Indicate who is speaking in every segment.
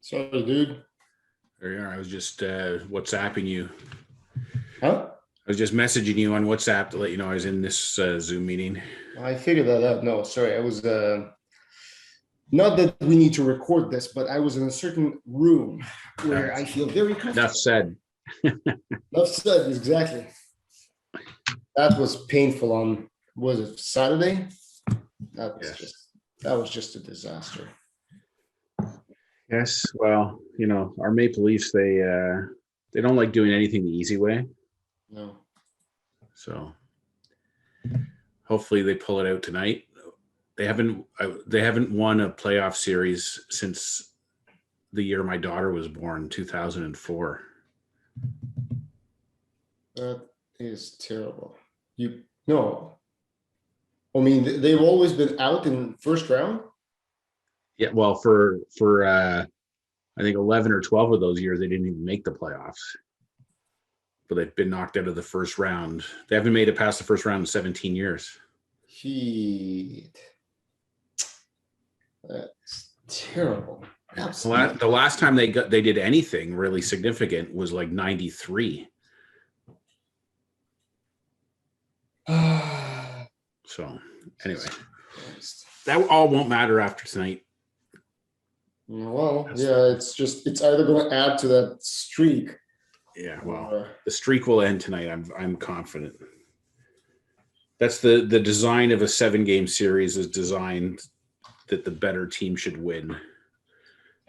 Speaker 1: Sorry, dude.
Speaker 2: There you are. I was just WhatsApping you.
Speaker 1: Huh?
Speaker 2: I was just messaging you on WhatsApp to let you know I was in this Zoom meeting.
Speaker 1: I figured that out. No, sorry. I was not that we need to record this, but I was in a certain room where I feel very comfortable.
Speaker 2: Enough said.
Speaker 1: Enough said, exactly. That was painful on, was it Saturday? That was just a disaster.
Speaker 2: Yes. Well, our Maple Leafs, they don't like doing anything the easy way.
Speaker 1: No.
Speaker 2: So hopefully they pull it out tonight. They haven't won a playoff series since the year my daughter was born, 2004.
Speaker 1: That is terrible. I mean, they've always been out in first round.
Speaker 2: Yeah, well, for I think 11 or 12 of those years, they didn't even make the playoffs. But they've been knocked out of the first round. They haven't made it past the first round in 17 years.
Speaker 1: That's terrible.
Speaker 2: Absolutely. The last time they did anything really significant was like 93. So anyway, that all won't matter after tonight.
Speaker 1: Well, yeah, it's either going to add to that streak.
Speaker 2: Yeah, well, the streak will end tonight. I'm confident. That's the design of a 7-game series is designed that the better team should win,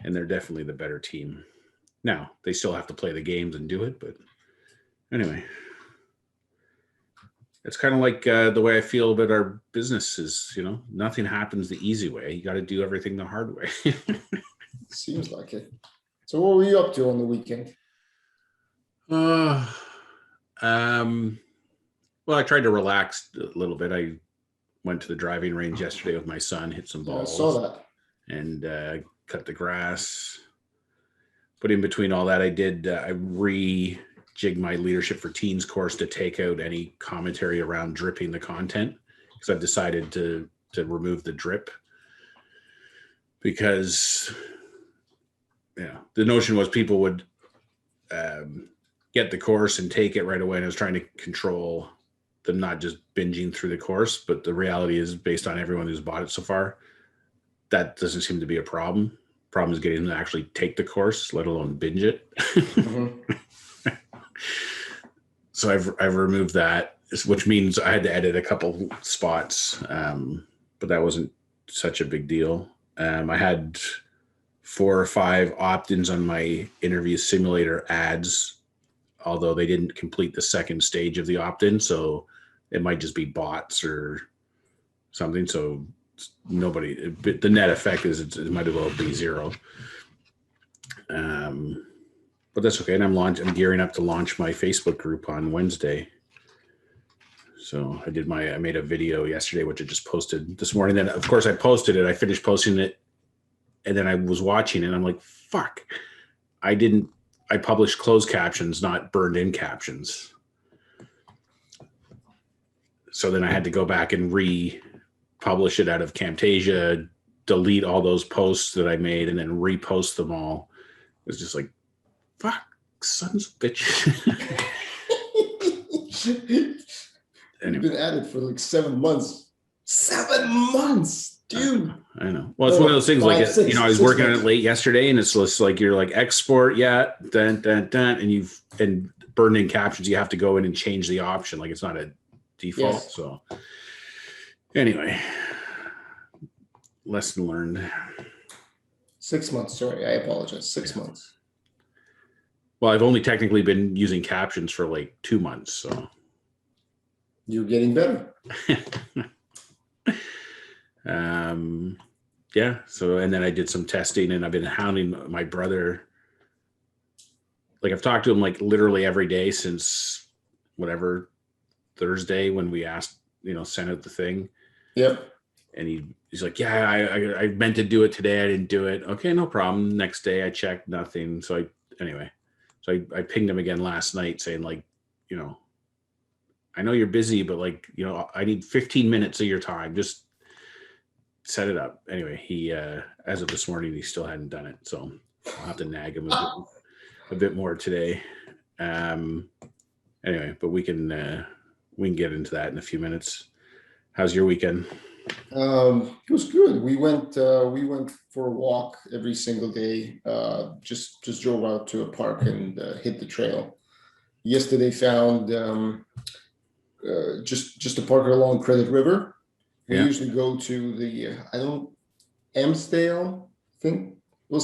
Speaker 2: and they're definitely the better team. Now they still have to play the games and do it, but anyway, it's kind of like the way I feel about our business is, nothing happens the easy way. You got to do everything the hard way.
Speaker 1: Seems like it. So what were you up to on the weekend?
Speaker 2: Well, I tried to relax a little bit. I went to the driving range yesterday with my son, hit some balls.
Speaker 1: I saw that.
Speaker 2: And cut the grass. But in between all that, I rejigged my Leadership for Teens course to take out any commentary around dripping the content, because I've decided to remove the drip, because the notion was people would get the course and take it right away, and I was trying to control them not just binging through the course. But the reality is, based on everyone who's bought it so far, that doesn't seem to be a problem. Problem is getting them to actually take the course, let alone binge it. Mm-hmm. So I've removed that, which means I had to edit a couple spots, but that wasn't such a big deal. I had 4 or 5 opt-ins on my interview simulator ads, although they didn't complete the second stage of the opt-in, so it might just be bots or something. So the net effect is it might as well be 0. But that's okay. And I'm gearing up to launch my Facebook group on Wednesday. So I made a video yesterday, which I just posted this morning. Then of course I posted it. I finished posting it, and then I was watching it, and I'm like, fuck. I published closed captions, not burned in captions. So then I had to go back and republish it out of Camtasia, delete all those posts that I made, and then repost them all. It was just like, fuck, sons of bitches.
Speaker 1: You've been at it for like 7 months. 7 months, dude.
Speaker 2: I know. Well, it's one of those things, like, I was working on it late yesterday, and it's just like, you're like, export, and burned in captions, you have to go in and change the option. Like, it's not a default. Yes. So anyway, lesson learned.
Speaker 1: 6 months. Sorry, I apologize. 6 months.
Speaker 2: Well, I've only technically been using captions for like 2 months. So
Speaker 1: you're getting better.
Speaker 2: Yeah. So, and then I did some testing, and I've been hounding my brother. Like, I've talked to him like literally every day since whatever Thursday when we asked, sent out the thing.
Speaker 1: Yep.
Speaker 2: And he's like, yeah, I meant to do it today. I didn't do it. Okay, no problem. Next day I checked, nothing. So I pinged him again last night saying, like, I know you're busy, but like, I need 15 minutes of your time. Just set it up. Anyway, he, as of this morning, he still hadn't done it. So I'll have to nag him a bit more today. Anyway, but we can get into that in a few minutes. How's your weekend?
Speaker 1: It was good. We went for a walk every single day. Just drove out to a park and hit the trail. Yesterday found just a park along Credit River. We usually go to the Amsdale, I think. Well,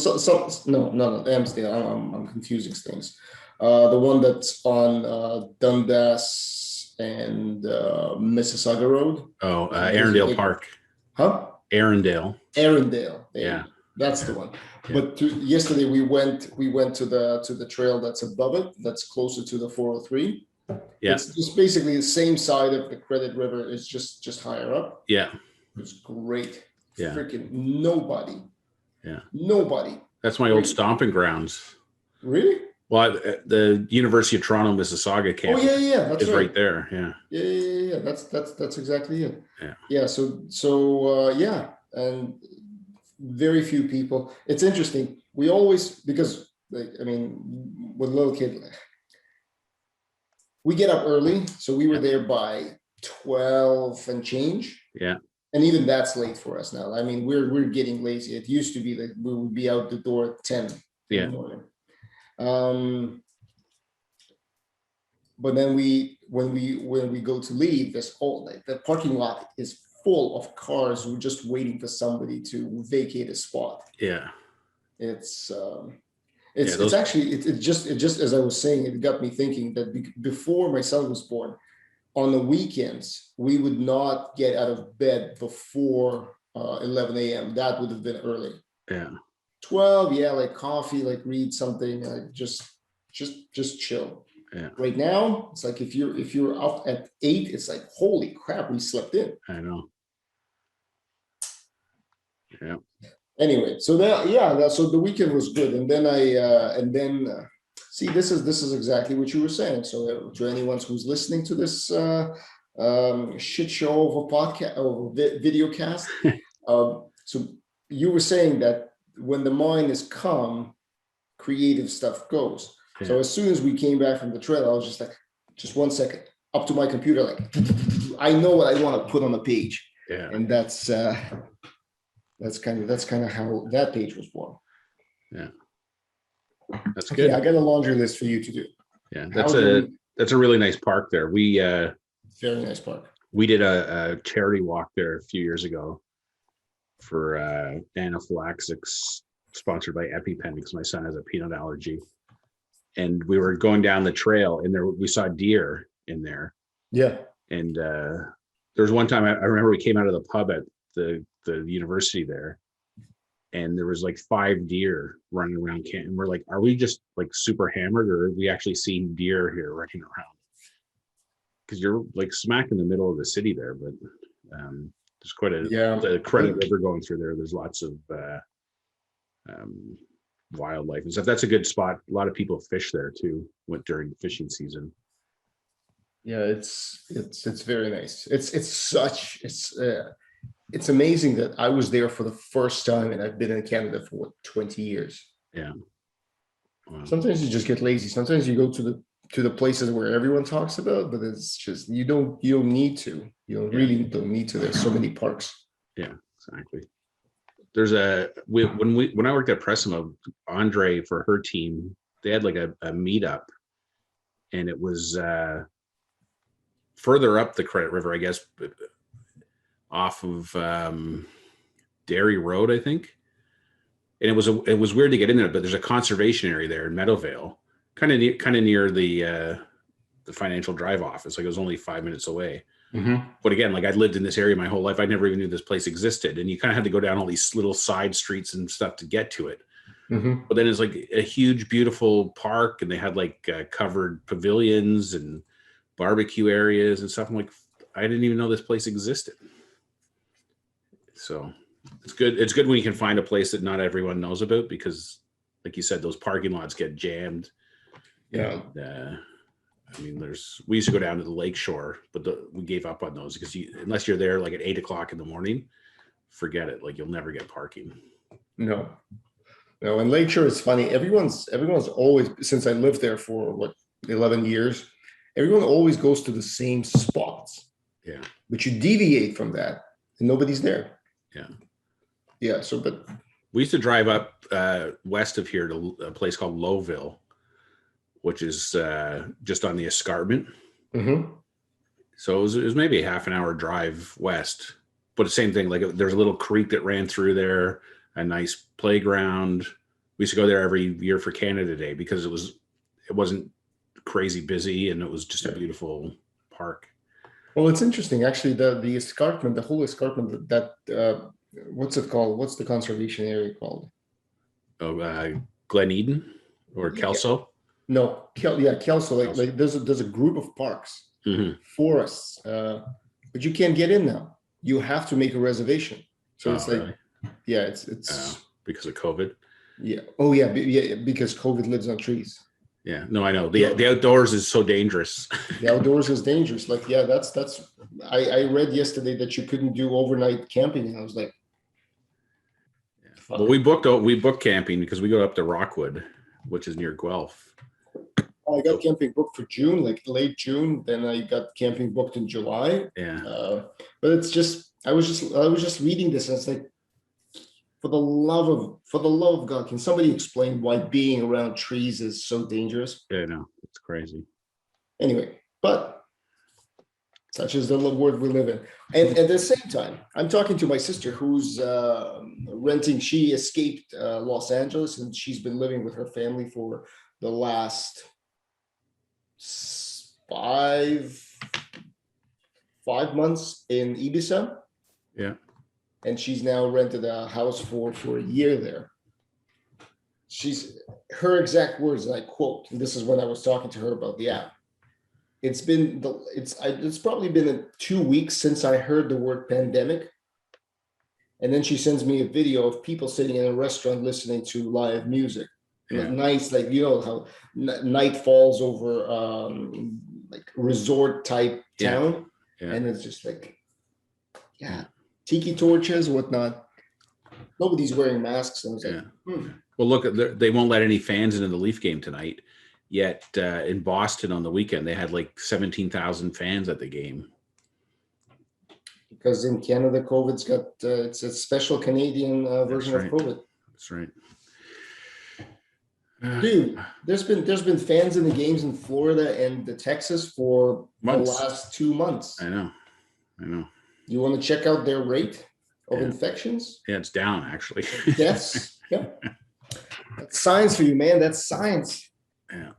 Speaker 1: no, Amsdale. I'm confusing things. The one that's on Dundas and Mississauga Road.
Speaker 2: Oh, Arundel Park.
Speaker 1: Huh?
Speaker 2: Arundel.
Speaker 1: Yeah, that's the one. Yeah. But yesterday we went to the trail that's above it, that's closer to the 403. Yeah, it's just basically the same side of the Credit River. It's just higher up.
Speaker 2: Yeah,
Speaker 1: it's great.
Speaker 2: Yeah,
Speaker 1: freaking nobody.
Speaker 2: Yeah,
Speaker 1: nobody.
Speaker 2: That's my old stomping grounds.
Speaker 1: Really?
Speaker 2: Well, the University of Toronto Mississauga campus.
Speaker 1: Oh yeah, that's
Speaker 2: right there. Yeah.
Speaker 1: Yeah. That's exactly it.
Speaker 2: Yeah.
Speaker 1: Yeah. So yeah, and very few people. It's interesting. We always, because with little kid, we get up early, so we were there by 12 and change.
Speaker 2: Yeah.
Speaker 1: And even that's late for us now. I mean, we're getting lazy. It used to be that we would be out the door at 10 in the morning. But then when we go to leave, the parking lot is full of cars who are just waiting for somebody to vacate a spot.
Speaker 2: Yeah.
Speaker 1: It's actually just as I was saying, it got me thinking that before my son was born, on the weekends we would not get out of bed before 11 a.m. That would have been early.
Speaker 2: Yeah.
Speaker 1: 12, yeah, like coffee, like read something, like just chill.
Speaker 2: Yeah.
Speaker 1: Right now, it's like if you're up at 8, it's like, holy crap, we slept in.
Speaker 2: I know. Yeah.
Speaker 1: Anyway, so so the weekend was good, and then see, this is exactly what you were saying. So to anyone who's listening to this shit show of a podcast or video cast, so you were saying that when the mind is calm, creative stuff goes. Yeah. So as soon as we came back from the trail, I was just like, just 1 second, up to my computer, like, I know what I want to put on the page.
Speaker 2: Yeah.
Speaker 1: And that's kind of how that page was born.
Speaker 2: Yeah. That's good.
Speaker 1: I got a laundry list for you to do.
Speaker 2: Yeah, that's a really nice park there.
Speaker 1: Very nice park.
Speaker 2: We did a charity walk there a few years ago for anaphylaxis, sponsored by EpiPen, because my son has a peanut allergy. And we were going down the trail, and there we saw deer in there.
Speaker 1: Yeah.
Speaker 2: And there was one time I remember we came out of the pub at the university there, and there was like 5 deer running around camp. And we're like, are we just like super hammered, or are we actually seeing deer here running around? Because you're like smack in the middle of the city there, but there's quite the Credit River going through there. There's lots of wildlife and stuff. That's a good spot. A lot of people fish there too during fishing season.
Speaker 1: Yeah, it's very nice. It's amazing that I was there for the first time, and I've been in Canada for 20 years.
Speaker 2: Yeah. Wow.
Speaker 1: Sometimes you just get lazy. Sometimes you go to the places where everyone talks about, but it's just you don't need to. You really don't need to. There's so many parks.
Speaker 2: Yeah, exactly. There's when I worked at Pressimo, Andre, for her team, they had like a meetup, and it was further up the Credit River, I guess, off of Derry Road, I think. And it was weird to get in there, but there's a conservation area there in Meadowvale, kind of near the Financial Drive office. Like it was only 5 minutes away. Mm-hmm. But again, like I'd lived in this area my whole life. I never even knew this place existed. And you kind of had to go down all these little side streets and stuff to get to it. Mm-hmm. But then it's like a huge, beautiful park, and they had like covered pavilions and barbecue areas and stuff. I'm like, I didn't even know this place existed. So it's good. It's good when you can find a place that not everyone knows about, because like you said, those parking lots get jammed.
Speaker 1: Yeah.
Speaker 2: And, we used to go down to the lake shore, but we gave up on those because unless you're there like at 8 o'clock in the morning, forget it. Like you'll never get parking.
Speaker 1: No. No, and Lakeshore is funny. Everyone's always, since I lived there for what, 11 years, everyone always goes to the same spots.
Speaker 2: Yeah.
Speaker 1: But you deviate from that and nobody's there.
Speaker 2: Yeah.
Speaker 1: Yeah. So, but
Speaker 2: we used to drive up west of here to a place called Lowville, which is just on the escarpment.
Speaker 1: mm-hmm.
Speaker 2: So it was maybe a half an hour drive west, but the same thing. Like there's a little creek that ran through there, a nice playground. We used to go there every year for Canada Day because it wasn't crazy busy and it was just a beautiful park.
Speaker 1: Well, it's interesting actually. The escarpment, the whole escarpment, that what's it called? What's the conservation area called?
Speaker 2: Oh, Glen Eden or Kelso?
Speaker 1: No, Kelso. Like there's a group of parks.
Speaker 2: Mm-hmm.
Speaker 1: Forests, but you can't get in now. You have to make a reservation. So it's like,
Speaker 2: really?
Speaker 1: Yeah, it's
Speaker 2: because of COVID.
Speaker 1: Yeah. Oh yeah, because COVID lives on trees.
Speaker 2: Yeah. No, I know the outdoors is so dangerous.
Speaker 1: The outdoors is dangerous. Like, yeah, that's. I read yesterday that you couldn't do overnight camping, and I was like,
Speaker 2: well, we booked camping because we go up to Rockwood, which is near Guelph.
Speaker 1: I got camping booked for June, like late June. Then I got camping booked in July.
Speaker 2: Yeah.
Speaker 1: But it's just I was just reading this, and it's like, for the love of God, can somebody explain why being around trees is so dangerous?
Speaker 2: Yeah, no, it's crazy.
Speaker 1: Anyway, but such is the world we live in. And at the same time, I'm talking to my sister who's renting. She escaped Los Angeles, and she's been living with her family for the last 5 months in Ibiza.
Speaker 2: Yeah.
Speaker 1: And she's now rented a house for a year there. Her exact words, and I quote, and this is when I was talking to her about the app. It's probably been 2 weeks since I heard the word pandemic. And then she sends me a video of people sitting in a restaurant listening to live music.
Speaker 2: Yeah.
Speaker 1: Nice, like, you know how night falls over like resort type town.
Speaker 2: Yeah.
Speaker 1: And it's just like, yeah, tiki torches, whatnot. Nobody's wearing masks. And I was like,
Speaker 2: Well, look, they won't let any fans into the Leaf game tonight. Yet in Boston on the weekend, they had like 17,000 fans at the game.
Speaker 1: Because in Canada, COVID's got it's a special Canadian version of COVID.
Speaker 2: That's right.
Speaker 1: Dude, there's been fans in the games in Florida and the Texas for
Speaker 2: months.
Speaker 1: The last 2 months.
Speaker 2: I know.
Speaker 1: You want to check out their rate of infections?
Speaker 2: Yeah, it's down actually.
Speaker 1: Deaths. Yeah. That's science for you, man. That's science.
Speaker 2: Yeah.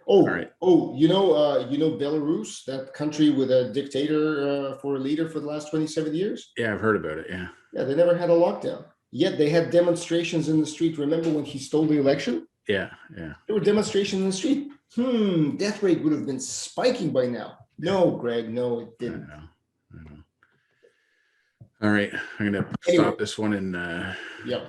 Speaker 1: Oh,
Speaker 2: right.
Speaker 1: you know Belarus, that country with a dictator for a leader for the last 27 years?
Speaker 2: Yeah, I've heard about it. Yeah.
Speaker 1: Yeah, they never had a lockdown. Yet they had demonstrations in the street. Remember when he stole the election?
Speaker 2: Yeah.
Speaker 1: There were demonstrations in the street. Death rate would have been spiking by now. No, Greg, no, it didn't.
Speaker 2: I know. All right, I'm gonna stop this one and
Speaker 1: yeah.